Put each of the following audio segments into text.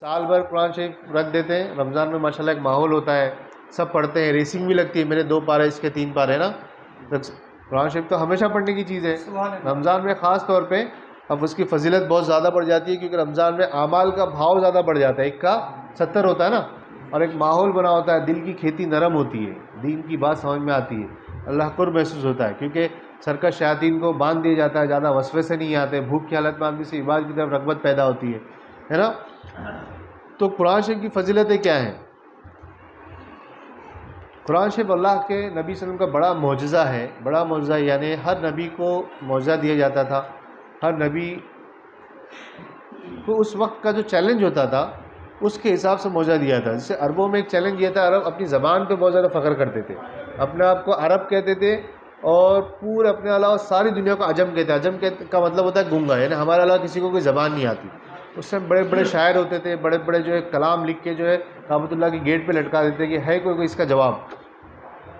سال بھر قرآن شریف رکھ دیتے ہیں، رمضان میں ماشاءاللہ ایک ماحول ہوتا ہے، سب پڑھتے ہیں، ریسنگ بھی لگتی ہے، میرے 2 پارے اس کے 3 پارے نا. قرآن شریف تو ہمیشہ پڑھنے کی چیز ہے، رمضان میں خاص طور پہ اب اس کی فضیلت بہت زیادہ بڑھ جاتی ہے، کیونکہ رمضان میں اعمال کا بھاؤ زیادہ بڑھ جاتا ہے، 1 کا 70 ہوتا ہے نا، اور ایک ماحول بنا ہوتا ہے، دل کی کھیتی نرم ہوتی ہے، دین کی بات سمجھ میں آتی ہے، اللہ قرب محسوس ہوتا ہے، کیونکہ سرکش شیاطین کو باندھ دیا جاتا ہے، زیادہ وسوسے نہیں آتے، بھوک کی حالت میں آدمی سے عبادت کی طرف رغبت پیدا ہوتی ہے نا. تو قرآن شریف کی فضیلتیں کیا ہیں؟ قرآن شریف اللہ کے نبی صلی اللہ علیہ وسلم کا بڑا معجزہ ہے، بڑا معجزہ، یعنی ہر نبی کو معجزہ دیا جاتا تھا، ہر نبی کو اس وقت کا جو چیلنج ہوتا تھا اس کے حساب سے معجزہ دیا تھا. جیسے عربوں میں ایک چیلنج یہ تھا، عرب اپنی زبان پہ بہت زیادہ فخر کرتے تھے، اپنے آپ کو عرب کہتے تھے، اور پورے اپنے علاوہ ساری دنیا کو عجم کہتے ہیں. عجم کا مطلب ہوتا ہے گونگا، یعنی ہمارے علاوہ کسی کو کوئی زبان نہیں آتی. اس میں بڑے بڑے شاعر ہوتے تھے، بڑے بڑے جو ہے کلام لکھ کے جو ہے کعبۃ اللہ کی گیٹ پہ لٹکا دیتے کہ ہے کوئی اس کا جواب.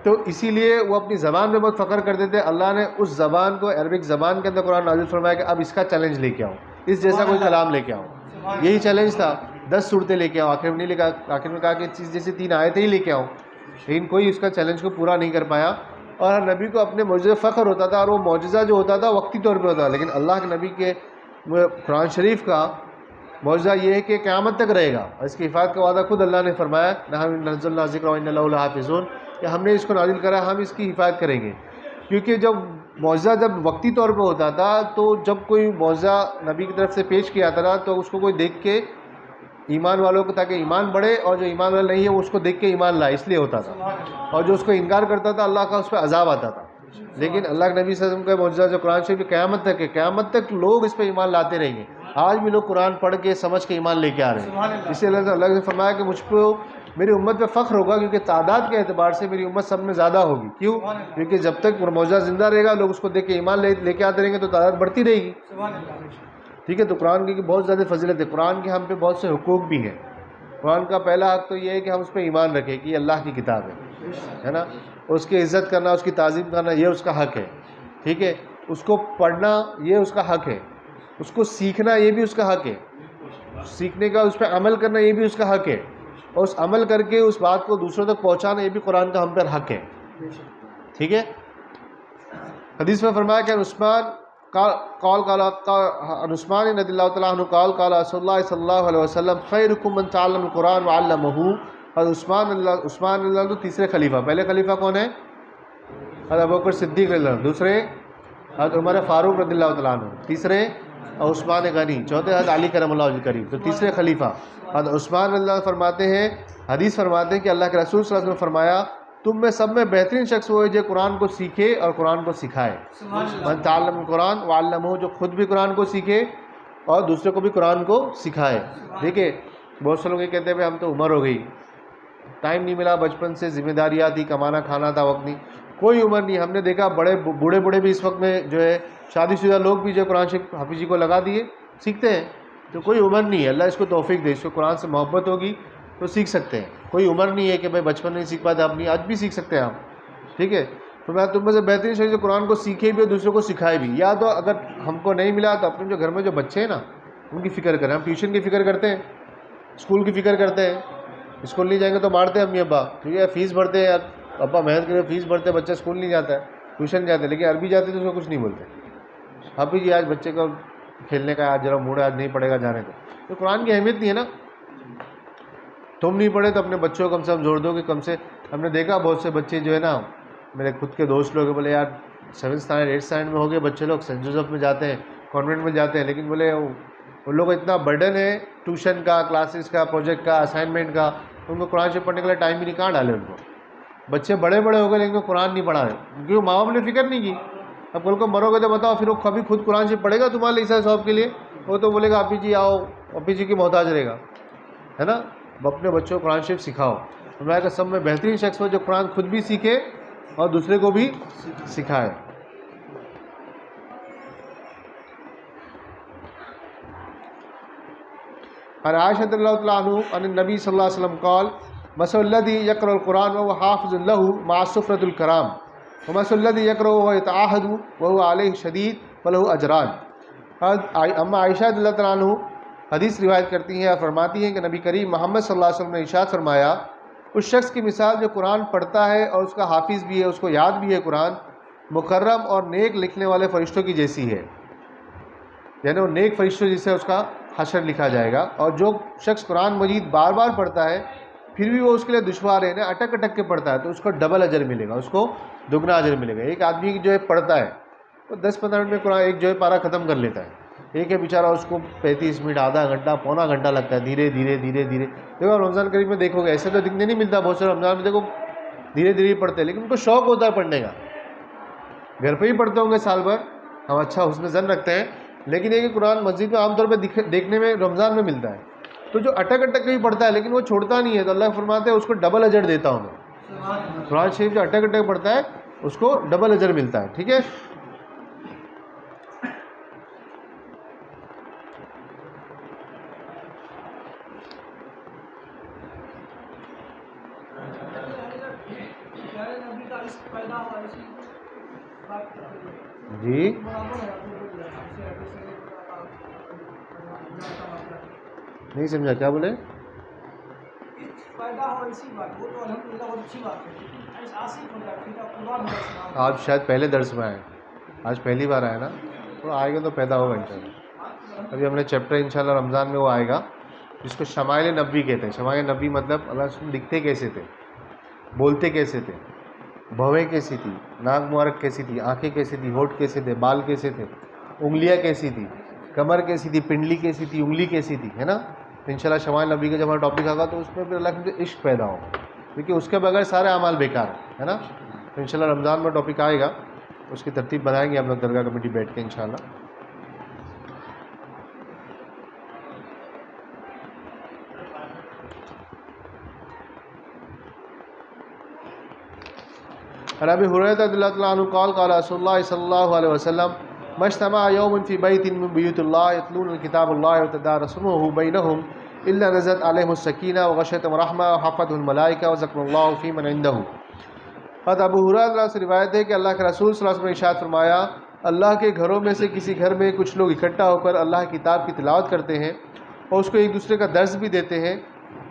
تو اسی لیے وہ اپنی زبان میں بہت فخر کرتے تھے. اللہ نے اس زبان کو، عربک زبان کے اندر قرآن نازل فرمایا کہ اب اس کا چیلنج لے کے آؤ، اس جیسا کوئی کلام لے کے آؤ. یہی چیلنج تھا، 10 صورتیں لے کے آؤ. آخر میں نہیں لکھا، آخر میں کہا کہ چیز جیسے 3 آیتیں ہی لے کے آؤ، لیکن کوئی اس کا چیلنج کو پورا نہیں کر پایا. اور ہر نبی کو اپنے معجزے فخر ہوتا تھا، اور وہ معجزہ جو ہوتا تھا وقتی طور پہ ہوتا تھا، لیکن اللہ کے نبی کے قرآن شریف کا معجزہ یہ ہے کہ قیامت تک رہے گا، اور اس کی حفاظت کا وعدہ خود اللہ نے فرمایا، نحن نزلنا الذکر وإنا لہ لحافظون، کہ ہم نے اس کو نازل کرا، ہم اس کی حفاظت کریں گے. کیونکہ جب معجزہ جب وقتی طور پہ ہوتا تھا، تو جب کوئی معجزہ نبی کی طرف سے پیش کیا جاتا تھا تو اس کو کوئی دیکھ کے ایمان والوں کو، تاکہ ایمان بڑھے، اور جو ایمان والے نہیں ہے وہ اس کو دیکھ کے ایمان لائے، اس لیے ہوتا تھا. اور جو اس کو انکار کرتا تھا اللہ کا اس پہ عذاب آتا تھا. لیکن اللہ کے نبی صلی اللہ علیہ وسلم کا معجزہ جو قرآن شریف قیامت تک ہے، قیامت تک لوگ اس پہ ایمان لاتے رہیں گے. آج بھی لوگ قرآن پڑھ کے سمجھ کے ایمان لے کے آ رہے ہیں. اس لیے اللہ نے فرمایا کہ مجھ پہ، میری امت پہ فخر ہوگا، کیونکہ تعداد کے اعتبار سے میری امت سب میں زیادہ ہوگی. کیوں؟ کیونکہ جب تک معجزہ زندہ رہے گا، لوگ اس کو دیکھ کے ایمان لے کے آتے رہیں گے، تو تعداد بڑھتی رہے گی. ٹھیک ہے. تو قرآن کی بہت زیادہ فضیلت ہے. قرآن کے ہم پہ بہت سے حقوق بھی ہیں. قرآن کا پہلا حق تو یہ ہے کہ ہم اس پہ ایمان رکھیں کہ یہ اللہ کی کتاب ہے نا. اس کی عزت کرنا، اس کی تعظیم کرنا، یہ اس کا حق ہے. ٹھیک ہے. اس کو پڑھنا یہ اس کا حق ہے. اس کو سیکھنا یہ بھی اس کا حق ہے. سیکھنے کا، اس پہ عمل کرنا یہ بھی اس کا حق ہے. اور اس عمل کر کے اس بات کو دوسروں تک پہنچانا یہ بھی قرآن کا ہم پر حق ہے. ٹھیک ہے. حدیث میں فرمایا کہ عثمان رضی اللہ تعالیٰ عنہ قال رسول اللہ صلی اللہ علیہ وسلم خیرکم من تعلم القرآن وعلمہ. اور عثمان رضی اللہ تیسرے خلیفہ. پہلے خلیفہ کون ہے؟ حضرت ابوبکر صدیق رضی اللہ عنہ. دوسرے حضرت عمر فاروق رضی اللہ تعالیٰ عنہ. تیسرے عثمان غنی. چوتھے حضرت علی کرم اللہ وجہ کریم. تو تیسرے خلیفہ حضرت عثمان رضی اللہ عنہ فرماتے ہیں، حدیث فرماتے ہیں کہ اللہ کے رسول صلی اللہ علیہ وسلم نے فرمایا، تم میں سب میں بہترین شخص وہ ہے جو قرآن کو سیکھے اور قرآن کو سکھائے. من تعلم القرآن وعلمہ، جو خود بھی قرآن کو سیکھے اور دوسرے کو بھی قرآن کو سکھائے. دیکھیں بہت سے لوگ یہ کہتے ہیں بھائی ہم تو عمر ہو گئی، ٹائم نہیں ملا، بچپن سے ذمہ داریاں تھی، کمانا کھانا تھا، وقت نہیں. کوئی عمر نہیں. ہم نے دیکھا بڑے بوڑھے بھی اس وقت میں جو ہے شادی شدہ لوگ بھی جو قرآن شریف حافظی کو لگا دیے، سیکھتے ہیں. تو کوئی عمر نہیں ہے. اللہ اس کو توفیق دے، اس کو قرآن سے محبت ہوگی تو سیکھ سکتے ہیں. کوئی عمر نہیں ہے کہ بھائی بچپن نہیں سیکھ پاتے، اپنی آج بھی سیکھ سکتے ہیں آپ. ٹھیک ہے. تو میں تم میں سے بہترین شخص جو قرآن کو سیکھے بھی اور دوسروں کو سکھائے بھی. یا تو اگر ہم کو نہیں ملا تو اپنے جو گھر میں جو بچے ہیں نا ان کی فکر کریں. ہم ٹیوشن کی فکر کرتے ہیں، اسکول کی فکر کرتے ہیں. اسکول نہیں جائیں گے تو مارتے ہیں امی ابا، ٹھیک ہے. فیس بھرتے ہیں، ابا محنت کرے فیس بھرتے، بچہ اسکول نہیں جاتا ہے، ٹیوشن جاتے ہیں، لیکن عربی جاتے تو اس کو کچھ نہیں بولتے. ابھی جی آج بچے کو کھیلنے کا آج ذرا موڈ ہے، آج نہیں پڑھے گا جانے کو. تو قرآن کی اہمیت نہیں ہے نا. تم نہیں پڑھے تو اپنے بچوں کو کم سے کم زور دو کہ کم سے. ہم نے دیکھا بہت سے بچے جو ہے نا، میرے خود کے دوست لوگ بولے یار 7th اسٹینڈرڈ 8th اسٹینڈرڈ میں ہو گئے بچے لوگ، سینٹ جوزف میں جاتے ہیں، کانوینٹ میں جاتے ہیں، لیکن بولے ان لوگوں کو اتنا برڈن ہے ٹیوشن کا، کلاسز کا، پروجیکٹ کا، اسائنمنٹ کا، ان کو قرآن شریف پڑھنے کے لیے ٹائم بھی نہیں. کہاں ڈالے ان کو؟ بچے بڑے ہو گئے لیکن وہ قرآن نہیں پڑھا رہے کیونکہ ماں باپ نے فکر نہیں کی. اب کل کو مرو گے تو بتاؤ پھر وہ کبھی خود قرآن شریف پڑھے گا تمہارے لیے صاحب کے لیے؟ وہ تو بولے گا آپی جی آؤ، آپی جی کی محتاج رہے گا، ہے نا. اپنے بچوں کو قرآن شریف سکھاؤ. فرمایا کہ سب میں بہترین شخص ہو جو قرآن خود بھی سیکھے اور دوسرے کو بھی سکھائے. عن عائشہ رضی اللہ تعالیٰ عنہ عن النبی صلی اللہ علیہ وسلم قال مثل الذی یقرأ القرآن وهو حافظ له مع سفرة الکرام ومثل الذی یقرأ وهو یتعاہد وهو علیہ شدید فله اجران. اما عائشہ رضی اللہ تعالیٰ عنہ حدیث روایت کرتی ہیں اور فرماتی ہیں کہ نبی کریم محمد صلی اللہ علیہ وسلم نے ارشاد فرمایا، اس شخص کی مثال جو قرآن پڑھتا ہے اور اس کا حافظ بھی ہے، اس کو یاد بھی ہے قرآن، مکرم اور نیک لکھنے والے فرشتوں کی جیسی ہے، یعنی وہ نیک فرشتوں جیسے اس کا حشر لکھا جائے گا۔ اور جو شخص قرآن مجید بار بار پڑھتا ہے پھر بھی وہ اس کے لیے دشوار ہے نا، اٹک اٹک کے پڑھتا ہے، تو اس کو ڈبل اجر ملے گا، اس کو دگنا اجر ملے گا۔ ایک آدمی جو ہے پڑھتا ہے وہ 10-15 منٹ میں قرآن ایک جو ہے پارہ ختم کر لیتا ہے، ایک ہے بیچارہ اس کو 35 منٹ، آدھا گھنٹہ، پونا گھنٹہ لگتا ہے، دھیرے دھیرے دھیرے دھیرے۔ دیکھو رمضان کریم میں دیکھو گے ایسے تو دکھنے نہیں ملتا، بہت سارے رمضان میں دیکھو دھیرے دھیرے پڑھتے ہیں، لیکن ان کو شوق ہوتا ہے پڑھنے کا، گھر پہ ہی پڑھتے ہوں گے سال بھر، ہم اچھا حسن ظن رکھتے ہیں، لیکن یہ کہ قرآن مسجد میں عام طور پہ دیکھنے میں رمضان میں ملتا ہے۔ تو جو اٹک اٹک کے بھی پڑھتا ہے لیکن وہ چھوڑتا نہیں ہے، تو اللہ فرماتے ہیں اس کو ڈبل اجر دیتا ہوں میں۔ قرآن شریف جو اٹک اٹک پڑھتا ہے اس کو ڈبل اجر ملتا ہے، ٹھیک ہے۔ جی نہیں سمجھا، کیا بولے؟ آپ شاید پہلے درس میں آئے، آج پہلی بار آئے نا، تو آئے گا تو پیدا ہوگا انشاءاللہ۔ ابھی ہم نے چیپٹر انشاءاللہ رمضان میں وہ آئے گا جس کو شمائل نبوی کہتے ہیں۔ شمائل نبوی مطلب اللہ رسول دکھتے کیسے تھے، بولتے کیسے تھے، بھویں کیسی تھی، ناک مبارک کیسی تھی، آنکھیں کیسی تھی، ہونٹ کیسے تھے، بال کیسے تھے، انگلیاں کیسی تھی، کمر کیسی تھی، پنڈلی کیسی تھی، انگلی کیسی تھی، ہے نا۔ تو انشاءاللہ شمائل نبی کا جب ہمارا ٹاپک آگا تو اس میں پھر اللہ کے عشق پیدا ہو، کیونکہ اس کے بغیر سارے اعمال بیکار ہے نا۔ تو انشاءاللہ رمضان میں ٹاپک آئے گا، اس کی ترتیب بنائیں گے ہم لوگ درگاہ کمیٹی بیٹھ کے انشاءاللہ۔ عن ابی ہریرہ رضی اللہ عنہ قال قال رسول اللہ صلی اللہ علیہ وسلم ما اجتمع یوم فی بیت من بیوت اللہ یتلون کتاب اللہ وتدارسونه بینہم الا نزلت علیہم السکینہ وغشیتہم الرحمہ وحفتہم الملائکہ وذکروا اللہ فی من عنده۔ حضرت ابو ہریرہ سے روایت ہے کہ اللہ کے رسول صلی اللہ علیہ وسلم نے ارشاد فرمایا، اللہ کے گھروں میں سے کسی گھر میں کچھ لوگ اکٹھا ہو کر اللہ کی کتاب کی تلاوت کرتے ہیں اور اس کو ایک دوسرے کا درس بھی دیتے ہیں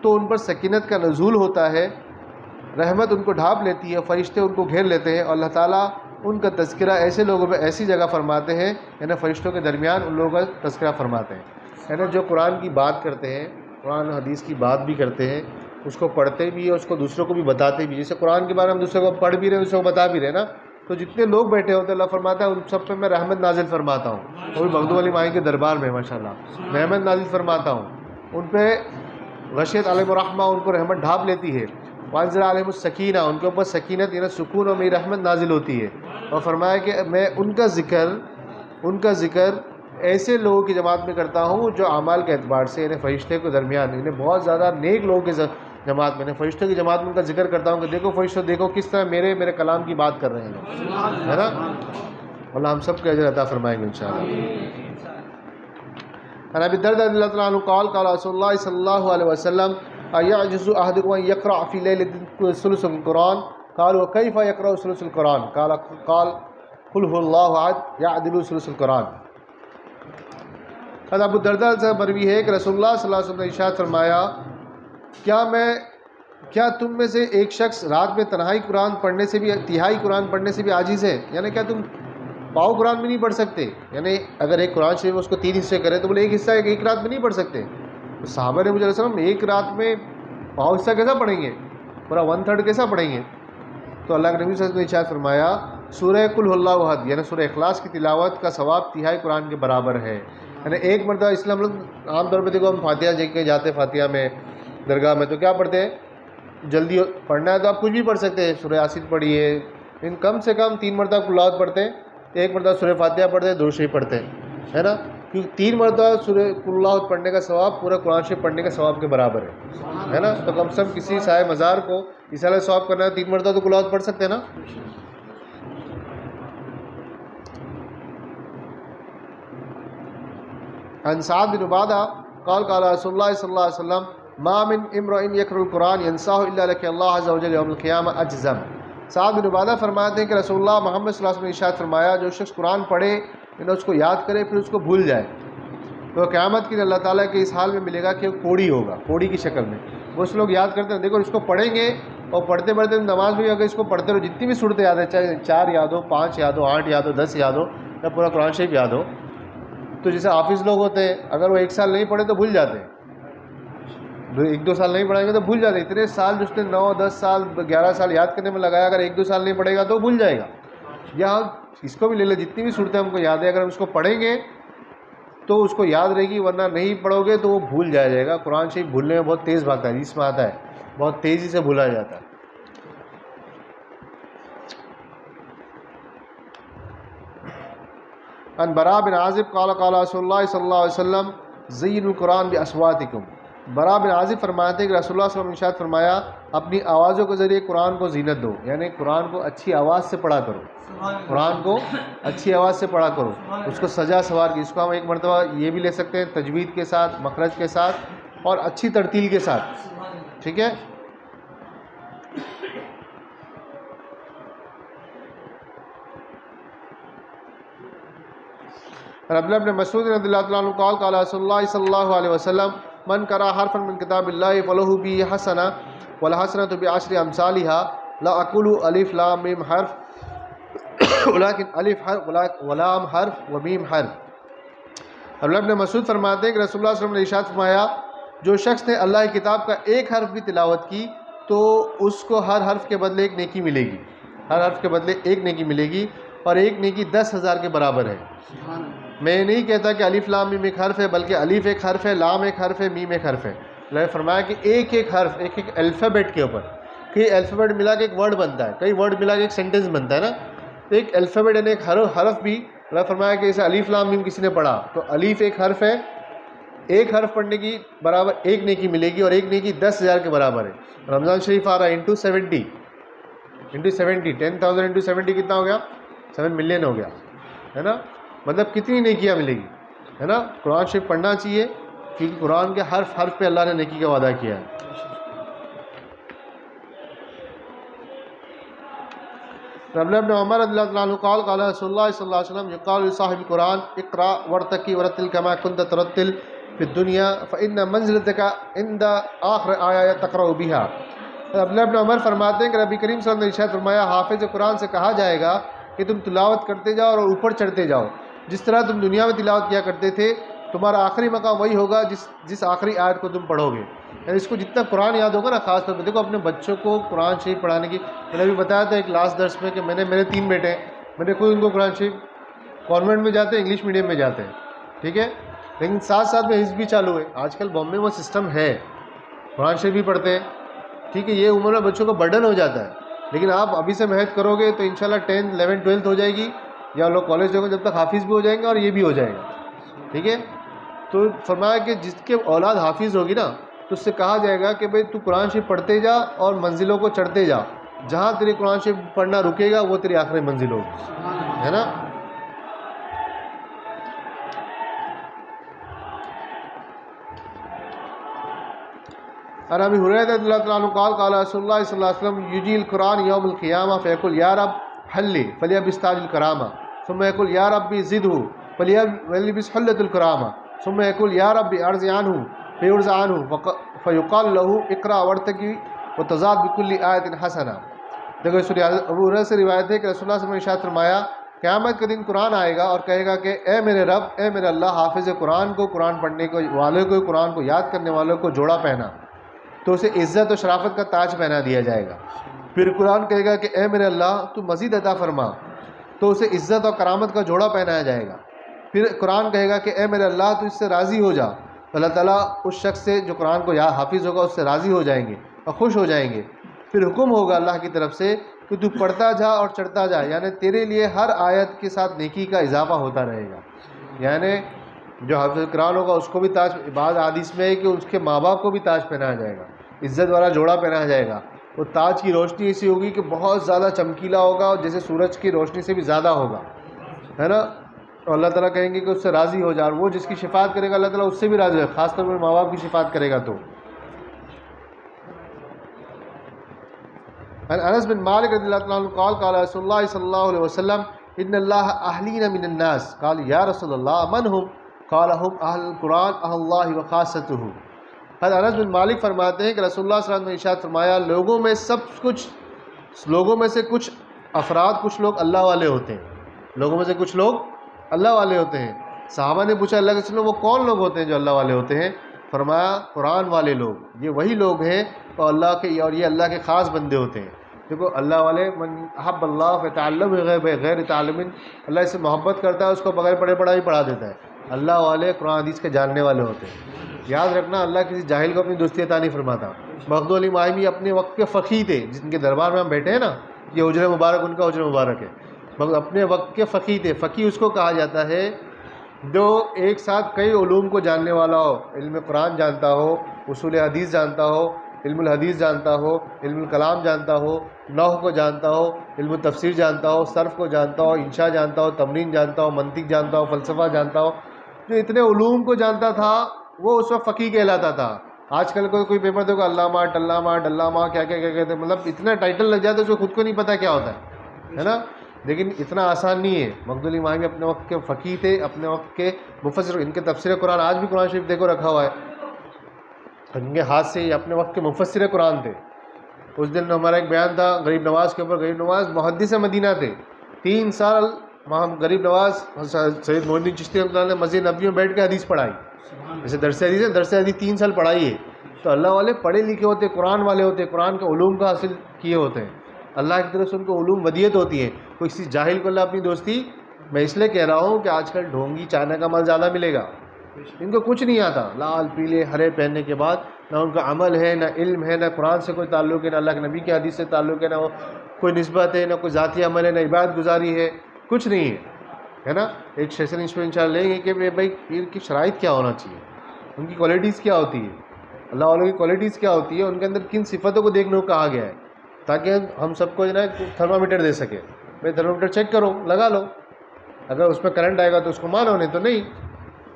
تو ان پر سکینت کا نزول ہوتا ہے، رحمت ان کو ڈھانپ لیتی ہے، فرشتے ان کو گھیر لیتے ہیں، اور اللہ تعالیٰ ان کا تذکرہ ایسے لوگوں پہ ایسی جگہ فرماتے ہیں، یعنی فرشتوں کے درمیان ان لوگوں کا تذکرہ فرماتے ہیں، یعنی جو قرآن کی بات کرتے ہیں، قرآن حدیث کی بات بھی کرتے ہیں، اس کو پڑھتے بھی ہیں، اس کو دوسروں کو بھی بتاتے بھی، جیسے قرآن کے بارے میں ہم دوسروں کو پڑھ بھی رہے ہیں، دوسروں کو بتا بھی رہے ہیں نا، تو جتنے لوگ بیٹھے ہوتے ہیں اللہ فرماتا ہے ان سب پہ میں رحمت نازل فرماتا ہوں، وہ بھی مغدوب علی مائی کے دربار میں ماشاءاللہ رحمت نازل فرماتا ہوں، ان پہ غشیت علیہم الرحمہ، ان کو رحمت ڈھانپ لیتی ہے، وانزل علیہم السکینہ، ان کے اوپر سکینت یعنی سکون اور میری رحمت نازل ہوتی ہے، اور فرمایا کہ میں ان کا ذکر ایسے لوگوں کی جماعت میں کرتا ہوں جو اعمال کے اعتبار سے یعنی فرشتے کے درمیان یعنی بہت زیادہ نیک لوگوں کی جماعت میں، یعنی فرشتوں کی جماعت میں ان کا ذکر کرتا ہوں کہ دیکھو فرشتوں دیکھو کس طرح میرے کلام کی بات کر رہے ہیں، ہے نا۔ اللہ ہم سب کو اجر عطا فرمائیں گے انشاءاللہ۔ عن ابی الدرداء رضی اللہ عنہ قال قال رسول اللہ صلی اللہ علیہ وسلم ایعجز احدکم ان یقرأ فی لیلۃ ثلث القرآن قالوا کیف یقرأ ثلث القرآن قال قل هو اللہ احد یعدل ثلث القرآن۔ حضرت ابو الدرداء سے مروی ہے کہ رسول اللہ صلی اللہ علیہ وسلم نے ارشاد فرمایا، کیا تم میں سے ایک شخص رات میں تنہائی قرآن پڑھنے سے بھی، تہائی قرآن پڑھنے سے بھی عاجز ہے، یعنی کیا تم پاؤ قرآن میں نہیں پڑھ سکتے، یعنی اگر ایک قرآن شریف اس کو 3 حصے کرے تو بولے ایک حصہ ایک رات میں نہیں پڑھ سکتے، تو صحابہ نے مجھے وسلم ایک رات میں پاؤ حصہ کیسا پڑھیں گے، پورا 1/3 کیسا پڑھیں گے؟ تو اللہ کے نبی صلی اللہ علیہ وسلم نے ارشاد فرمایا سورہ قل هو اللہ احد یعنی سورہ اخلاص کی تلاوت کا ثواب تہائی قرآن کے برابر ہے، یعنی ایک مرتبہ، اس لیے ہم لوگ عام طور پہ دیکھو ہم فاتحہ جے کے جاتے فاتحہ میں درگاہ میں تو کیا پڑھتے ہیں، جلدی پڑھنا ہے تو آپ کچھ بھی پڑھ سکتے ہیں، سورہ یاسین پڑھیے، لیکن کم سے کم 3 مرتبہ قل پڑھتے ہیں، ایک مرتبہ سورہ فاتحہ پڑھتے ہیں، درود شریف پڑھتے ہیں، ہے نا، کیونکہ 3 مرتبہ سورہ قل پڑھنے کا ثواب پورا قرآن شریف پڑھنے کے ثواب کے برابر ہے نا، تو کم سے کم کسی سائے مزار کو اس طرح ثواب کرنا ہے 3 مرتبہ تو قل پڑھ سکتے ہیں نا۔ عن سعد بن عبادہ قال قال رسول اللہ صلی اللہ علیہ وسلم ما من امرئ یقرأ القرآن ینساہ الا لقی اللہ عز وجل یوم القیامہ اجزم۔ سعد بن عبادہ فرماتے ہیں کہ رسول اللہ محمد صلی اللہ علیہ وسلم نے ارشاد فرمایا، جو شخص قرآن پڑھے یعنی اس کو یاد کرے پھر اس کو بھول جائے، تو قیامت کے لیے اللہ تعالیٰ کے اس حال میں ملے گا کہ وہ کوڑی ہوگا، کوڑی کی شکل میں. بہت سے لوگ یاد کرتے ہیں، دیکھو اس کو پڑھیں گے اور پڑھتے پڑھتے نماز میں اگر اس کو پڑھتے رہو، جتنی بھی صورتیں یاد ہے، چاہے 4 یاد ہو، 5 یاد ہو، 8 یاد ہو، 10 یاد ہو، یا پورا قرآن شریف یاد ہو، تو جیسے حافظ لوگ ہوتے ہیں، اگر وہ 1 سال نہیں پڑھے تو بھول جاتے ہیں، 1-2 سال نہیں پڑھیں گے تو بھول جاتے ہیں. اتنے سال جو اس نے 9-10 سال 11 سال یاد کرنے میں لگایا، اگر 1-2 سال نہیں پڑھے گا تو بھول جائے گا. یا اس کو بھی لے لے، جتنی بھی صورتیں ہم کو یاد ہے، اگر ہم اس کو پڑھیں گے تو اس کو یاد رہے گی، ورنہ نہیں پڑھو گے تو وہ بھول جائے گا. قرآن شریف بھولنے میں بہت تیز بھاگتا ہے، اس میں آتا ہے بہت تیزی سے بھولا جاتا ہے. ان برا بن عازب قال قال رسول اللہ صلی اللہ علیہ وسلم زینوا القرآن باصواتکم. برا بن عازب فرماتے ہیں کہ رسول اللہ صلی اللہ علیہ وسلم نے ارشاد فرمایا اپنی آوازوں کے ذریعے قرآن کو زینت دو، یعنی قرآن کو اچھی آواز سے پڑھا کرو، قرآن کو اچھی آواز سے پڑھا کرو، اس کو سجا سوار کی. اس کو ہم ایک مرتبہ یہ بھی لے سکتے ہیں تجوید کے ساتھ، مخرج کے ساتھ اور اچھی ترتیل کے ساتھ. ٹھیک ہے. عبداللہ ابن مسعود رضی اللہ عنہ قال قال رسول اللہ صلی اللہ علیہ وسلم من قرأ حرفا من کتاب اللہ فلہ به حسنہ والحسنۃ بعشر امثالها لا اقول الف لام میم حرف ولكن الف حرف ولام حرف ومیم حرف. عبداللہ ابن مسعود فرماتے ہیں کہ رسول اللہ صلی اللہ علیہ وسلم نے ارشاد فرمایا جو شخص نے اللہ کی کتاب کا ایک حرف بھی تلاوت کی تو اس کو ہر حرف کے بدلے ایک نیکی ملے گی، ہر حرف کے بدلے ایک نیکی ملے گی، اور ایک نیکی 10,000 کے برابر ہے. میں نہیں کہتا کہ الف لام میم ایک حرف ہے، بلکہ الف ایک حرف ہے، لام ایک حرف ہے، میم ایک حرف ہے. اللہ نے فرمایا کہ ایک ایک حرف، ایک ایک الفابیٹ کے اوپر، کئی الفابیٹ ملا کے ایک ورڈ بنتا ہے، کئی ورڈ ملا کے ایک سینٹنس بنتا ہے نا، ایک الفابیٹ یعنی ایک حرف بھی اللہ نے فرمایا کہ جیسے الف لام میم کسی نے پڑھا تو الف ایک حرف ہے، ایک حرف پڑھنے کی برابر ایک نیکی ملے گی، اور ایک نیکی 10,000 کے برابر ہے. رمضان شریف آ رہا ہے انٹو 70 10,000 انٹو 70 کتنا ہو گیا؟ 7 ملین ہو گیا ہے نا. مطلب کتنی نیکیاں ملے گی ہے نا. قرآن شریف پڑھنا چاہیے کیونکہ قرآن کے حرف حرف پہ اللہ نے نیکی کا وعدہ کیا ہے. عبداللہ ابن عمر رضی اللہ عنہ قال قال رسول اللہ صلی اللہ علیہ وسلم یقال لصاحب القرآن اقرأ وارتقی ورتل کما كنت ترتل فی الدنیا فإن منزلتک عند آخر آیہ تقرأ بها. عبداللہ ابن عمر فرماتے ہیں کہ نبی کریم صلی اللہ علیہ وسلم نے ارشاد فرمایا حافظ قرآن سے کہا جائے گا کہ تم تلاوت کرتے جاؤ اور اوپر چڑھتے جاؤ، جس طرح تم دنیا میں تلاوت کیا کرتے تھے تمہارا آخری مقام وہی ہوگا جس آخری آیت کو تم پڑھو گے. یعنی اس کو جتنا قرآن یاد ہوگا نا، خاص طور پہ دیکھو اپنے بچوں کو قرآن شریف پڑھانے کی، میں نے بھی بتایا تھا ایک لاسٹ درس میں کہ میرے 3 بیٹے ہیں، میں نے خود ان کو قرآن شریف کانوینٹ میں جاتے ہیں، انگلش میڈیم میں جاتے ہیں، ٹھیک ہے، لیکن ساتھ ساتھ میں حفظ بھی چالو ہے. آج کل بامبے میں وہ سسٹم ہے، قرآن شریف بھی پڑھتے ہیں، ٹھیک ہے. یہ عمر میں بچوں کو برڈن ہو جاتا ہے، لیکن آپ ابھی سے محنت کرو گے تو انشاءاللہ 10th 11th 12th ہو جائے گی، یا لوگ کالج جاؤ گے جب تک حافظ بھی ہو جائیں گے اور یہ بھی ہو جائے گا. ٹھیک ہے. تو فرمایا کہ جس کے اولاد حافظ ہوگی نا تو اس سے کہا جائے گا کہ بھئی تو قرآن شریف پڑھتے جا اور منزلوں کو چڑھتے جا، جہاں تیرے قرآن شریف پڑھنا رکے گا وہ تیری آخری منزل ہوگی، ہے نا. اور ابی ہریرہ رضی اللہ عنہ قال قال رسول اللہ صلی اللہ علیہ وسلم یجی القرآن یوم القیامہ فیقول یا رب حلی فلیبستاج الکرامہ ثم یقول یا رب زدہ فلیبس حلت الکرامہ ثم یقول یا رب ارض عنہ فیرض عنہ فیقال له اقرا وارتقی وتزاد بکل آیت حسنہ. دیکھو ابو ہریرہ سے روایت ہے کہ رسول اللہ صلی اللہ علیہ وسلم نے ارشاد فرمایا قیامت کے دن قرآن آئے گا اور کہے گا کہ اے میرے رب، اے میرے اللہ، حافظ قرآن کو، قرآن پڑھنے کو والوں کو، قرآن کو یاد کرنے والوں کو جوڑا پہنا، تو اسے عزت و شرافت کا تاج پہنا دیا جائے گا. پھر قرآن کہے گا کہ اے میرے اللہ تو مزید عطا فرما، تو اسے عزت اور کرامت کا جوڑا پہنایا جائے گا. پھر قرآن کہے گا کہ اے میرے اللہ تو اس سے راضی ہو جا، اللہ تعالیٰ اس شخص سے جو قرآن کو حافظ ہوگا اس سے راضی ہو جائیں گے اور خوش ہو جائیں گے. پھر حکم ہوگا اللہ کی طرف سے کہ تو پڑھتا جا اور چڑھتا جا، یعنی تیرے لیے ہر آیت کے ساتھ نیکی کا اضافہ ہوتا رہے گا. یعنی جو حافظ قرآن ہوگا اس کو بھی تاج، بعض حدیث میں ہے کہ اس کے ماں باپ کو بھی تاج پہنایا جائے گا، عزت والا جوڑا پہنایا جائے گا. وہ تاج کی روشنی ایسی ہوگی کہ بہت زیادہ چمکیلا ہوگا اور جیسے سورج کی روشنی سے بھی زیادہ ہوگا، ہے نا. اور اللہ تعالیٰ کہیں گے کہ اس سے راضی ہو جا، اور وہ جس کی شفاعت کرے گا اللہ تعالیٰ اس سے بھی راضی ہو، خاص طور پر ماں باپ کی شفاعت کرے گا. تو انس بن مالک رضی اللہ عنہ قال قال رسول اللہ صلی اللہ علیہ وسلم ان اللہ اہلین من الناس قال یا رسول اللہ من هم قال هم اہل القرآن اہل اللہ وخاصتہ. حضرت انس بن مالک فرماتے ہیں کہ رسول اللہ صلی اللہ علیہ وسلم نے ارشاد فرمایا لوگوں میں سے کچھ افراد کچھ لوگ اللہ والے ہوتے ہیں. لوگوں میں سے کچھ لوگ اللہ والے ہوتے ہیں. صحابہ نے پوچھا اللہ کے رسول وہ کون لوگ ہوتے ہیں جو اللہ والے ہوتے ہیں؟ فرمایا قرآن والے لوگ. یہ وہی لوگ ہیں اور یہ اللہ کے خاص بندے ہوتے ہیں. دیکھو اللہ والے من احب اللہ فتعلم غیر تعلم، اللہ اس سے محبت کرتا ہے اس کو بغیر پڑھے پڑھا ہی پڑھا دیتا ہے. اللہ والے قرآن حدیث کے جاننے والے ہوتے ہیں. یاد رکھنا اللہ کسی جاہل کو اپنی دوستی عطا نہیں فرماتا. مخدوم علی ماہمی اپنے وقت کے فقیہ تھے، جن کے دربار میں ہم بیٹھے ہیں نا، یہ حجر مبارک ان کا حجر مبارک ہے. اپنے وقت کے فقیہ تھے. فقیہ اس کو کہا جاتا ہے جو ایک ساتھ کئی علوم کو جاننے والا ہو. علم قرآن جانتا ہو، اصول حدیث جانتا ہو، علم الحدیث جانتا ہو، علم الکلام جانتا ہو، نحو کو جانتا ہو، علم التفسیر جانتا ہو، صرف کو جانتا ہو، انشاء جانتا ہو، تمرین جانتا ہو، منطق جانتا ہو، فلسفہ جانتا ہو. جو اتنے علوم کو جانتا تھا وہ اس وقت فقیہ کہلاتا تھا. آج کل کوئی پیپر دیکھو علامہ ڈلامہ کیا کہتے ہیں، مطلب اتنا ٹائٹل لگ جاتا ہے اس کو خود کو نہیں پتہ کیا ہوتا ہے نا. لیکن اتنا آسان نہیں ہے. مخدوم علی ماہمی اپنے وقت کے فقیہ تھے، اپنے وقت کے مفسر. ان کے تفسیر قرآن آج بھی قرآن شریف دیکھو رکھا ہوا ہے ان کے ہاتھ سے. اپنے وقت کے مفسر قرآن تھے. اس دن ہمارا ایک بیان تھا غریب نواز کے اوپر. غریب نواز محدث مدینہ تھے. 3 سال غریب نواز سید معین الدین چشتی رحمۃ اللہ نے مسجد نبوی میں بیٹھ کے حدیث پڑھائی. جیسے درس حدیث ہے، درس حدیث 3 سال پڑھائی ہے. تو اللہ والے پڑھے لکھے ہوتے، قرآن والے ہوتے، قرآن کے علوم کا حاصل کیے ہوتے ہیں. اللہ کی طرف سے ان کو علوم ودیت ہوتی ہے. کوئی کسی جاہل کو اللہ اپنی دوستی. میں اس لیے کہہ رہا ہوں کہ آج کل ڈھونگی چائنا کا مال زیادہ ملے گا. ان کو کچھ نہیں آتا. لال پیلے ہرے پہننے کے بعد نہ ان کا عمل ہے، نہ علم ہے، نہ قرآن سے کوئی تعلق ہے، نہ اللہ کے نبی کے حدیث سے تعلق ہے، نہ وہ کوئی نسبت ہے، نہ کوئی ذاتی عمل ہے، نہ عبادت گزاری ہے، کچھ نہیں ہے نا. ایک سیشن اس میں انشاءاللہ لیں گے کہ بھائی پیر کی شرائط کیا ہونا چاہیے، ان کی کوالٹیز کیا ہوتی ہے، اللہ والوں کی کوالٹیز کیا ہوتی ہے، ان کے اندر کن صفتوں کو دیکھنے کو کہا گیا ہے، تاکہ ہم سب کو جو ہے نا تھرمامیٹر دے سکے. بھائی تھرمامیٹر چیک کرو، لگا لو. اگر اس میں کرنٹ آئے گا تو اس کو مانو، نہیں تو نہیں،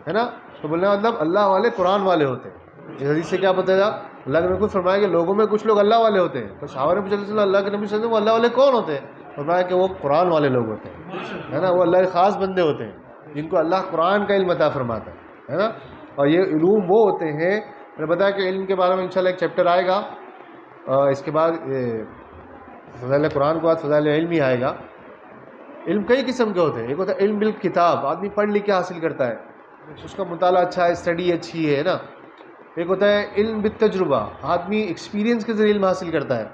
ہے نا. تو بولنے کا مطلب اللہ والے قرآن والے ہوتے ہیں. اس حدیث سے کیا پتہ چلا؟ اللہ کے نبی کو فرمایا کہ لوگوں میں کچھ لوگ اللہ والے ہوتے ہیں. تو صحابہ نے پوچھا اللہ کے نبی صلی اللہ علیہ وسلم وہ اللہ والے کون ہوتے ہیں؟ فرمایا کہ وہ قرآن والے لوگ ہوتے ہیں، ہے نا. وہ اللہ کے خاص بندے ہوتے ہیں جن کو اللہ قرآن کا علم عطا فرماتا ہے نا. اور یہ علوم وہ ہوتے ہیں، میں نے بتایا کہ علم کے بارے میں انشاءاللہ ایک چیپٹر آئے گا. اس کے بعد فضائل قرآن کے بعد فضائل علم ہی آئے گا. علم کئی قسم کے ہوتے ہیں. ایک ہوتا ہے علم بالکتاب، آدمی پڑھ لکھ کے حاصل کرتا ہے، اس کا مطالعہ اچھا ہے، اسٹڈی اچھی ہے نا. ایک ہوتا ہے علم بالتجربہ، آدمی ایکسپیرینس کے ذریعے علم حاصل کرتا ہے.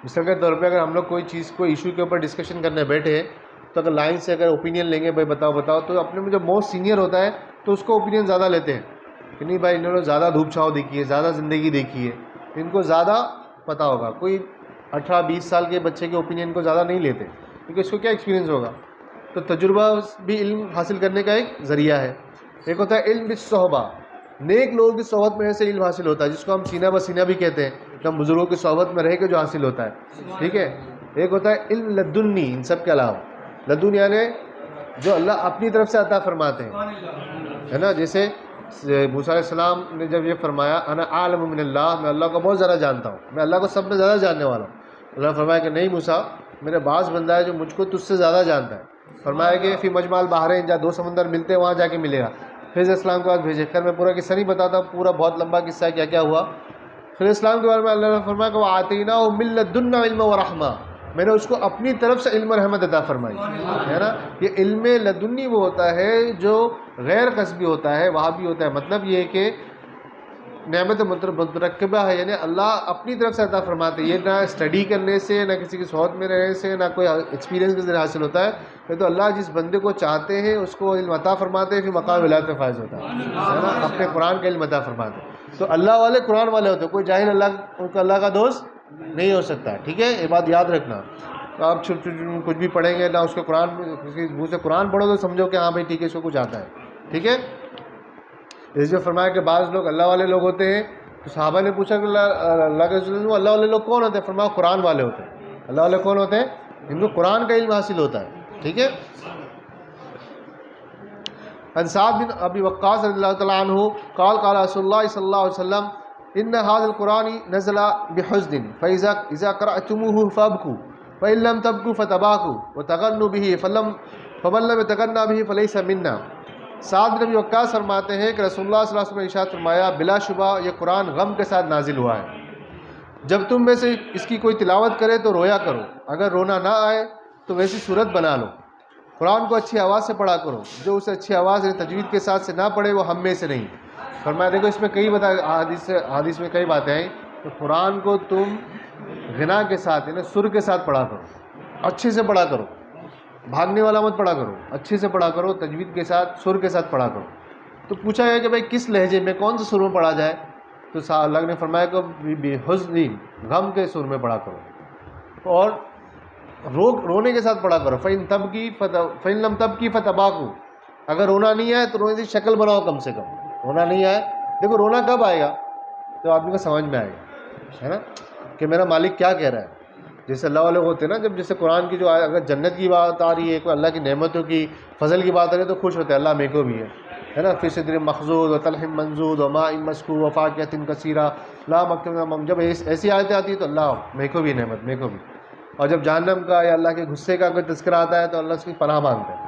مثال کے طور پہ اگر ہم لوگ کوئی چیز کوئی ایشو کے اوپر ڈسکشن کرنے بیٹھے ہیں تو اگر لائن سے اگر اوپینین لیں گے، بھائی بتاؤ، تو اپنے میں جو موسٹ سینئر ہوتا ہے تو اس کو اوپینین زیادہ لیتے ہیں کہ نہیں بھائی انہوں نے زیادہ دھوپ چھاؤں دیکھی ہے، زیادہ زندگی دیکھی ہے، ان کو زیادہ پتہ ہوگا. کوئی 18-20 سال کے بچے کے اوپینین کو زیادہ نہیں لیتے کیونکہ اس کو کیا ایکسپیرینس ہوگا. تو تجربہ بھی علم حاصل کرنے کا ایک ذریعہ ہے. ایک ہوتا ہے علم بالصحبہ، نیک لوگوں کی صحبت میں سے علم حاصل ہوتا ہے، جس کو ہم سینہ بسینہ بھی کہتے ہیں، کہ ہم بزرگوں کی صحبت میں رہ کے جو حاصل ہوتا ہے. ٹھیک ہے. ایک ہوتا ہے علم لدنی، ان سب کے علاوہ. لدن یعنی جو اللہ اپنی طرف سے عطا فرماتے ہیں، ہے نا. جیسے موسیٰ علیہ السلام نے جب یہ فرمایا انا عالم من اللہ، میں اللہ کو بہت زیادہ جانتا ہوں، میں اللہ کو سب میں زیادہ جاننے والا ہوں. اللہ نے فرمایا کہ نہیں موسیٰ، میرے بعض بندہ ہے جو مجھ کو تجھ سے زیادہ جانتا ہے. فرمایا کہ فی مجمع البحرین، جہاں 2 سمندر ملتے ہیں وہاں جا کے ملے گا. خضر اسلام کے بعد بھیجے. خیر میں پورا قصہ نہیں بتاتا، پورا بہت لمبا قصہ ہے کیا ہوا. خضر اسلام کے بارے میں اللہ نے فرمایا کہ وَآتَيْنَاهُ مِن لَّدُنَّا عِلْمًا وَرَحْمَةً، میں نے اس کو اپنی طرف سے علم اور رحمت عطا فرمائی، ہے نا. یہ علم لدنی وہ ہوتا ہے جو غیر قصبی ہوتا ہے، وہاں بھی ہوتا ہے. مطلب یہ ہے کہ نعمت مترکبہ ہے، یعنی اللہ اپنی طرف سے عطا فرماتے ہیں. یہ نہ اسٹڈی کرنے سے، نہ کسی کی صحبت میں رہنے سے، نہ کوئی ایکسپیرینس کے ذریعے حاصل ہوتا ہے. یہ تو اللہ جس بندے کو چاہتے ہیں اس کو علم عطا فرماتے ہیں، پھر مقام ولایت میں فائز ہوتا ہے نا. اپنے قرآن کا علم عطا فرماتے ہیں. تو اللہ والے قرآن والے ہوتے ہیں. کوئی جاہل اللہ کا دوست نہیں ہو سکتا. ٹھیک ہے، یہ بات یاد رکھنا. تو آپ کچھ بھی پڑھیں گے نہ اس کے قرآن، کسی منہ سے قرآن پڑھو تو سمجھو کہ ہاں بھائی ٹھیک ہے اس کو کچھ آتا ہے. ٹھیک ہے. اس جو فرمایا کہ بعض لوگ اللہ والے لوگ ہوتے ہیں، تو صحابہ نے پوچھا کہ اللہ کے رسول اللہ والے لوگ کون ہوتے ہیں؟ فرمایا قرآن والے ہوتے ہیں. اللہ والے کون ہوتے ہیں؟ جن کو قرآن کا علم حاصل ہوتا ہے. ٹھیک ہے. عن سعد بن ابی وقاص رضی اللہ تعالیٰ عنہ قال قال رسول اللہ صلی اللہ علیہ وسلم ان هذا القرآن نزل بحزن فاذا قرأتموه فابكوا فان لم تبكوا فتباكوا وتغنوا به فمن لم يتغنى به فليس منا. سعد بن ابی وقاص فرماتے ہیں کہ رسول اللہ صلی اللہ علیہ وسلم نے ارشاد فرمایا بلا شبہ یہ قرآن غم کے ساتھ نازل ہوا ہے، جب تم میں سے اس کی کوئی تلاوت کرے تو رویا کرو، اگر رونا نہ آئے تو ویسی صورت بنا لو، قرآن کو اچھی آواز سے پڑھا کرو، جو اسے اچھی آواز تجوید کے ساتھ سے نہ پڑھے وہ ہم میں سے نہیں۔ فرمایا دیکھو اس میں کئی حدیث میں کئی باتیں ہیں کہ قرآن کو تم غنا کے ساتھ یعنی سر کے ساتھ پڑھا کرو، اچھے سے پڑھا کرو، بھاگنے والا مت پڑھا کرو، اچھے سے پڑھا کرو، تجوید کے ساتھ سر کے ساتھ پڑھا کرو۔ تو پوچھا گیا کہ بھائی کس لہجے میں کون سے سر میں پڑھا جائے؟ تو اللہ نے فرمایا کہ بحزن غم کے سر میں پڑھا کرو، اور رونے کے ساتھ پڑھا کرو۔ فَإِن لَمْ تَبْكِ فَتَبَاكُوا، اگر رونا نہیں آئے تو رونے کی شکل بناؤ، کم سے کم رونا نہیں آئے۔ دیکھو رونا کب آئے گا؟ تو آدمی کو سمجھ میں آئے گا، ہے نا، کہ میرا مالک کیا کہہ رہا ہے۔ جیسے اللہ والے ہوتے ہیں نا، جب جیسے قرآن کی جو اگر جنت کی بات آ رہی ہے، کوئی اللہ کی نعمتوں کی فضل کی بات آ رہی ہے تو خوش ہوتے ہیں، اللہ میرے کو بھی ہے نا، فی صدر مخضود وطلح منضود وماء مسکوب وفاکہۃ کثیرہ لا مقتنع۔ جب ایسی آیتیں آتی ہیں تو اللہ میرے کو بھی نعمت، میرے کو بھی۔ اور جب جہنم کا یا اللہ کے غصے کا کوئی تذکرہ آتا ہے تو اللہ اس کی پناہ مانگتے ہیں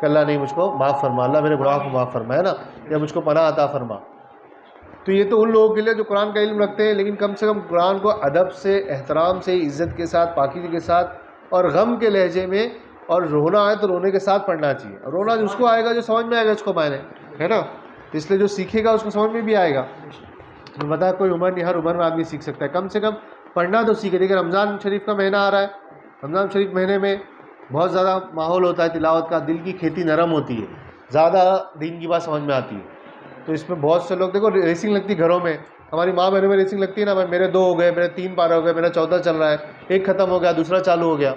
کہ اللہ نہیں، مجھ کو معاف فرما، اللہ میرے گناہ کو معاف فرما، ہے نا، یا مجھ کو پناہ عطا فرما۔ تو یہ تو ان لوگوں کے لیے جو قرآن کا علم رکھتے ہیں، لیکن کم سے کم قرآن کو ادب سے، احترام سے، عزت کے ساتھ، پاکیزگی کے ساتھ اور غم کے لہجے میں، اور رونا آئے تو رونے کے ساتھ پڑھنا چاہیے۔ اور رونا اس کو آئے گا جو سمجھ میں آئے گا اس کو معنی، ہے نا، اس لیے جو سیکھے گا اس کو سمجھ میں بھی آئے گا۔ تو بتا کوئی عمر نہیں، ہر عمر میں آدمی سیکھ سکتا ہے، کم سے کم پڑھنا تو سیکھے۔ دیکھیں رمضان شریف کا مہینہ آ رہا ہے، رمضان شریف مہینے میں بہت زیادہ ماحول ہوتا ہے تلاوت کا، دل کی کھیتی نرم ہوتی ہے، زیادہ دین کی بات سمجھ میں آتی ہے۔ تو اس میں بہت سے لوگ دیکھو ریسنگ لگتی گھروں میں، ہماری ماں بہنوں میں ریسنگ لگتی ہے نا، میرے 2 ہو گئے، میرے 3 پارے ہو گئے، میرا 14 چل رہا ہے، ایک ختم ہو گیا دوسرا چالو ہو گیا۔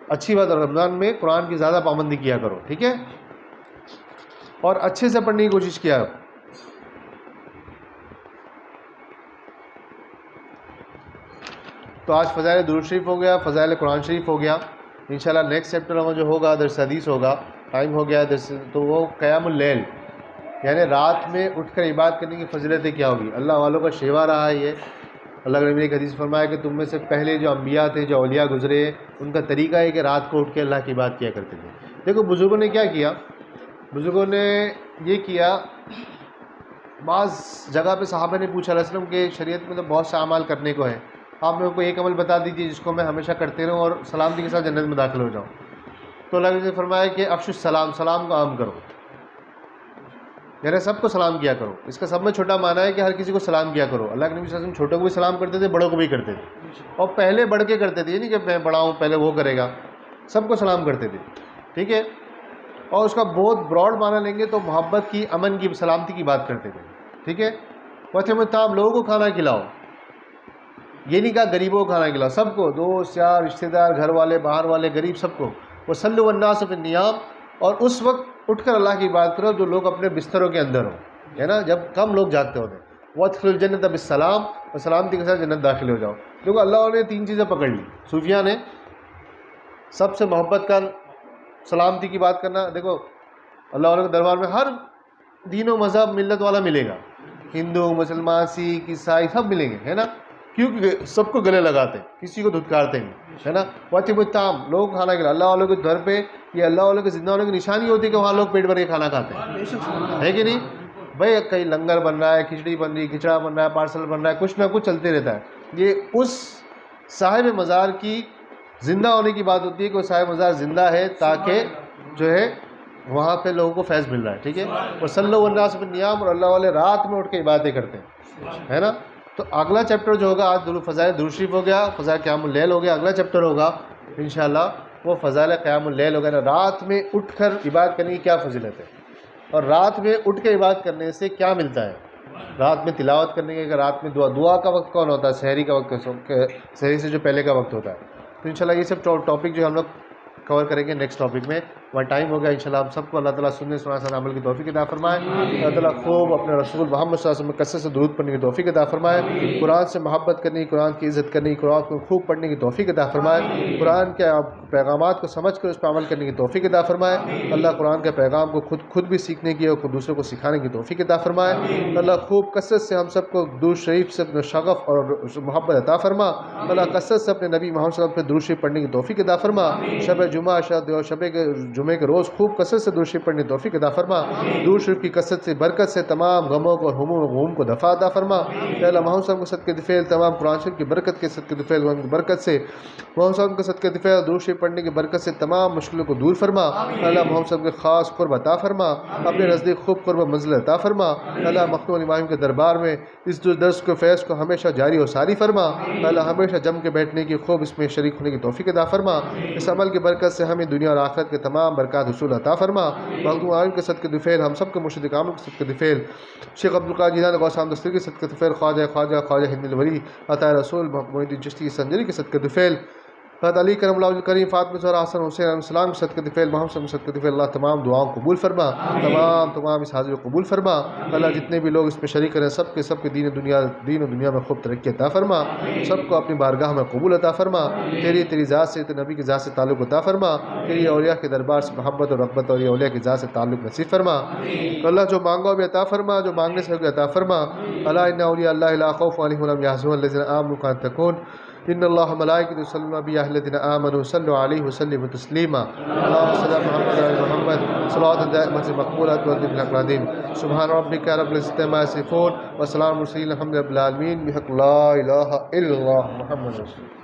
اچھی بات ہے، رمضان میں قرآن کی زیادہ پابندی کیا کرو، ٹھیک ہے، اور اچھے سے پڑھنے کی کوشش کیا کرو۔ تو آج فضائل درود شریف ہو گیا، فضائل قرآن شریف ہو گیا۔ انشاءاللہ نیکسٹ چیپٹر میں جو ہوگا درس حدیث ہوگا، ٹائم ہو گیا تو وہ قیام اللیل، یعنی رات میں اٹھ کر عبادت کرنے کی فضیلتیں کیا ہوگی۔ اللہ والوں کا شیوا رہا ہے یہ۔ اللہ کے نبی نے ایک حدیث فرمایا کہ تم میں سے پہلے جو انبیاء تھے، جو اولیاء گزرے، ان کا طریقہ ہے کہ رات کو اٹھ کے اللہ کی عبادت کیا کرتے تھے۔ دیکھو بزرگوں نے کیا کیا، بزرگوں نے یہ کیا، بعض جگہ پہ صحابہ نے پوچھا علیہ السلام کہ شریعت میں تو بہت سے اعمال کرنے کو ہے، آپ میرے کو ایک عمل بتا دیجیے جس کو میں ہمیشہ کرتے رہوں اور سلامتی کے ساتھ جنت میں داخل ہو جاؤں۔ تو اللہ نے فرمایا کہ افشوا السلام، سلام کو عام کرو، یعنی سب کو سلام کیا کرو۔ اس کا سب میں چھوٹا معنی ہے کہ ہر کسی کو سلام کیا کرو۔ اللہ کے نبی صلی اللہ علیہ وسلم چھوٹوں کو بھی سلام کرتے تھے، بڑوں کو بھی کرتے تھے، اور پہلے بڑھ کے کرتے تھے، یہ نہیں کہ میں بڑا ہوں پہلے وہ کرے گا، سب کو سلام کرتے تھے، ٹھیک ہے۔ اور اس کا بہت براڈ معنی لیں گے تو محبت کی، امن کی، سلامتی کی بات کرتے تھے، ٹھیک ہے۔ وطعم الطعام، لوگوں کو کھانا کھلاؤ، یہ نہیں کہا غریبوں کو کھانا کھلاؤ، سب کو، دوست یار رشتہ دار گھر والے باہر والے غریب سب کو۔ وصلوا والناس فی النیام، اور اس وقت اٹھ کر اللہ کی بات کرو جو لوگ اپنے بستروں کے اندر ہوں، ہے نا، جب کم لوگ جاگتے ہوتے ہیں۔ وادخلوا الجنۃ بالسلام، اور سلامتی کے ساتھ جنت داخل ہو جاؤ۔ دیکھو اللہ نے 3 چیزیں پکڑ لی، صوفیہ نے سب سے محبت کا، سلامتی کی بات کرنا۔ دیکھو اللہ کے دربار میں ہر دین و مذہب ملت والا ملے گا، ہندو مسلمان سکھ عیسائی سب ملیں گے، ہے نا، کیونکہ سب کو گلے لگاتے ہیں، کسی کو دھتکارتے ہیں، ہے نا۔ وطعم الطعام، لوگ کھانا کھلاؤ۔ اللہ والوں کے گھر پہ یہ اللہ والوں کے زندہ ہونے کی نشانی ہوتی ہے کہ وہاں لوگ پیٹ بھر کے کھانا کھاتے ہیں، ہے کہ نہیں بھائی؟ کہیں لنگر بن رہا ہے، کھچڑی بن رہی، کھچڑا بن رہا ہے، پارسل بن رہا ہے، کچھ نہ کچھ چلتے رہتا ہے۔ یہ اس صاحب مزار کی زندہ ہونے کی بات ہوتی ہے کہ وہ صاحب مزار زندہ ہے تاکہ جو ہے وہاں پہ لوگوں کو فیض مل رہا ہے، ٹھیک ہے۔ وصلوا والناس فی النیام، اور اللہ والے رات میں اٹھ کے عبادتیں کرتے ہیں، ہے نا۔ تو اگلا چیپٹر جو ہوگا، آج فضائل درود شریف ہو گیا، فضائل قیام اللیل ہو گیا، اگلا چیپٹر ہوگا انشاءاللہ وہ فضائل قیام اللیل ہوگا، رات میں اٹھ کر عبادت کرنے کی کیا فضیلت ہے، اور رات میں اٹھ کے عبادت کرنے سے کیا ملتا ہے۔ رات میں تلاوت کرنے کے، رات میں دعا کا وقت کون ہوتا ہے؟ سحری کا وقت، سحری سے جو پہلے کا وقت ہوتا ہے۔ تو انشاءاللہ یہ سب ٹاپک جو ہم لوگ کور کریں گے نیکسٹ ٹاپک میں، وہاں ٹائم ہو گیا۔ انشاءاللہ ہم سب کو اللہ تعالیٰ سننے سنانے عمل کی توفیق عطا فرمائے، اللہ تعالیٰ خوب اپنے رسول محمد صلی اللہ علیہ وسلم کثرت سے درود پڑھنے کی توفیق عطا فرمائے، قرآن سے محبت کرنے کی، قرآن کی عزت کرنے کی، قرآن کو خوب پڑھنے کی توفیق عطا فرمائے، قرآن کے پیغامات کو سمجھ کر اس پر عمل کرنے کی توفیق عطا فرمائے، اللہ قرآن کے پیغام کو خود بھی سیکھنے کی اور خود دوسروں کو سکھانے کی توفیق عطا فرمائے، اللہ خوب کثرت سے ہم سب کو درود شریف سے اپنا شغف اور محبت عطا فرما، اللہ کثرت سے اپنے نبی محمد صلی اللہ علیہ وسلم پہ درود شریف پڑھنے کی توفیق عطا فرما۔ شب جمعہ، شب جمعے کے روز خوب کثرت سے درود شریف پڑھنے کی توفیق عطا فرما، درود شریف کی کثرت سے برکت سے تمام غموں کو اور ہموم و غموم کو دفع عطا فرما۔ اے اللہ محمد صلی اللہ علیہ وسلم کے صدقے دفعل تمام قرآن شریف کی برکت کے صدقے دفعل کی برکت سے محمد صلی اللہ علیہ وسلم کے صدقے دفعل درود شریف پڑھنے کی برکت سے تمام مشکلوں کو دور فرما۔ اے اللہ محمد صلی اللہ علیہ وسلم کے خاص قرب عطا فرما، اپنے نزدیک خوب قرب و منزل عطا فرما۔ اے اللہ مخدوم ابراہیم کے دربار میں اس درس کو فیض کو ہمیشہ جاری و ساری فرما۔ اے اللہ ہمیشہ جم کے بیٹھنے کی خوب اس میں شریک ہونے کی توفیق عطا فرما۔ اس عمل کی برکت سے ہمیں دنیا اور آخرت کے تمام برکات حصول عطا فرما۔ مخدوم ابراہیم کے صدقے دفعل ہم سب کے مرشد کامل کے صدقے دفعل شیخ عبدالقادر جیلانی غوث احمد دستگیر کے صدقے دفعل خواجہ ہند الولی عطا رسول محمد الدین چشتی سنجری کے صدقے دفعل حضرت علی کرم اللہ کریم فاطمہ زہرا حسن حسین علیہ السلام کے صدقے دفعل محمد صلی اللہ علیہ وسلم کے صدقے دفعل اللہ تمام دعاؤں کو قبول فرما، تمام اس حاضری کو قبول فرما۔ اللہ جتنے بھی لوگ اس میں شریک ہیں سب کے دین و دنیا میں خوب ترقی عطا فرما، سب کو اپنی بارگاہ میں قبول عطا فرما، تیری ذات سے تیرے نبی کی ذات سے تعلق عطا فرما، تیری اولیاء کے دربار سے محبت اور رغبت اور یہ اولیاء کی ذات سے تعلق نصیب فرما۔ اللہ جو مانگو بھی عطا فرما، جو مانگنے سے بھی عطا فرما۔ الا ان اولیاء اللہ لا خوف علیہم ولا هم يحزنون الذين آمنوا كانوا يتقون ان اللہ ملائکۃ یصلون علی الذین آمنوا صلوا علیہ وسلموا تسلیما اللهم صل علی محمد وعلی محمد صلوات دائمۃ مقبولۃ والدین سبحان ربک رب العزۃ عما یصفون وسلام علی المرسلین الحمد للہ رب العالمین بحق لا الہ الا اللہ محمد رسول اللہ۔